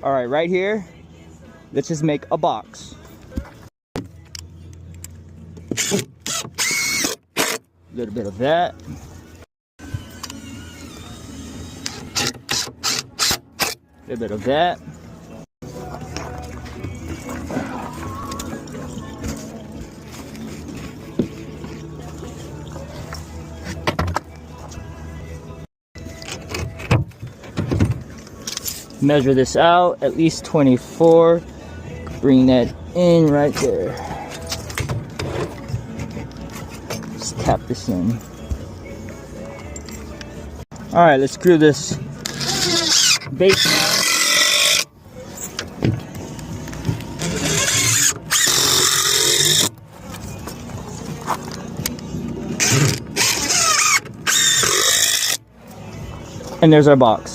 All right, right here, let's just make a box. A little bit of that. A little bit of that. Measure this out, at least 24. Bring that in right there. Just tap this in. All right, let's screw this base down. And there's our box.